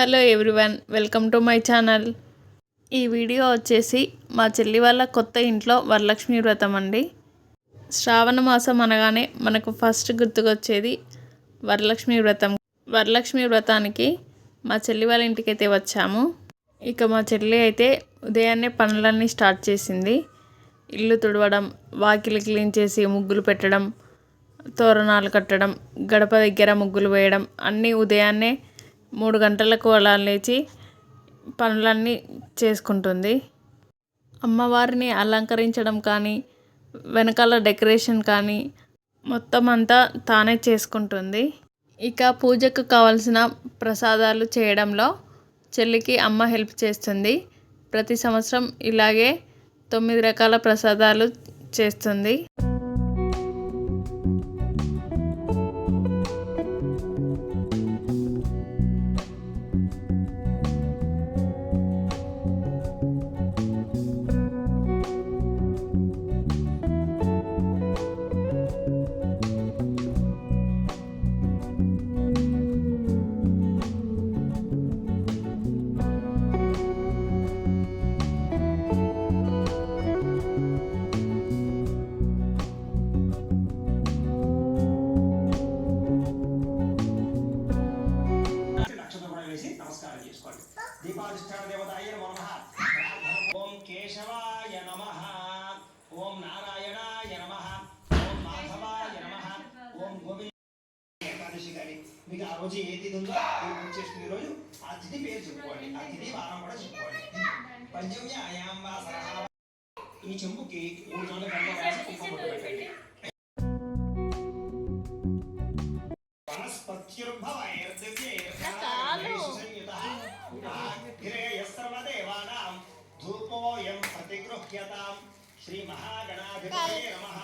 Hello everyone, welcome to my channel. ఈ video వచ్చేసి మా చెల్లి వాళ్ళ కొత్త ఇంట్లో వరలక్ష్మి వ్రతం అండి. శ్రావణ మాసం అనగానే మనకు ఫస్ట్ గుర్తుకొచ్చేది వరలక్ష్మి వ్రతం. వరలక్ష్మి వ్రతానికి మా చెల్లి వాళ్ళ ఇంటికైతే వచ్చాము. ఇక మా చెల్లి అయితే ఉదయాన్నే పనులన్నీ స్టార్ట్ చేసింది. ఇల్లు తుడవడం, వాకిలి క్లీన్ చేసి ముగ్గులు పెట్టడం, తోరణాలు కట్టడం, గడప దగ్గర ముగ్గులు వేయడం అన్నీ ఉదయాన్నే 3 గంటలకు అలా లేచి పనులన్నీ చేసుకుంటుంది. అమ్మవారిని అలంకరించడం కానీ, వెనకాల డెకరేషన్ కానీ మొత్తం అంతా తానే చేసుకుంటుంది. ఇక పూజకు కావాల్సిన ప్రసాదాలు చేయడంలో చెల్లికి అమ్మ హెల్ప్ చేస్తుంది. ప్రతి సంవత్సరం ఇలాగే 9 రకాల ప్రసాదాలు చేస్తుంది. దీపాధిష్టాన దేవతాయ నమః. ఓం కేశవాయ నమః, ఓం నారాయణాయ నమః, ఓం మాధవాయ నమః, ఓం గోవింద. ఏకాదశి గారి మీకు ఆ రోజు ఏ తిథి ఉందో పూజ చేసుకునే రోజు ఆ తిథి పేరు చెప్పుకోండి, ఆ తిథి వారం కూడా చెప్పుకోండి. పంచమ్యాయాం వాసరః. ఈ చెంబుకి 3 చోట్ల గంట రాసి కుంకుమ పెట్టండి. ధూపోయం ప్రతిగృహ్యతాం. శ్రీ మహాగణాధిపతయే నమః.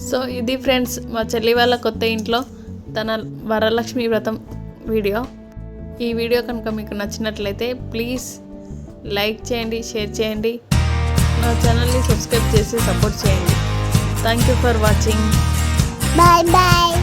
సో ఇది ఫ్రెండ్స్, మా చెల్లి వాళ్ళ కొత్త ఇంట్లో తన వరలక్ష్మి వ్రతం వీడియో. ఈ వీడియో కనుక మీకు నచ్చినట్లయితే ప్లీజ్ లైక్ చేయండి, షేర్ చేయండి, నా ఛానల్ని సబ్స్క్రైబ్ చేసి సపోర్ట్ చేయండి. Thank you for watching. Bye bye.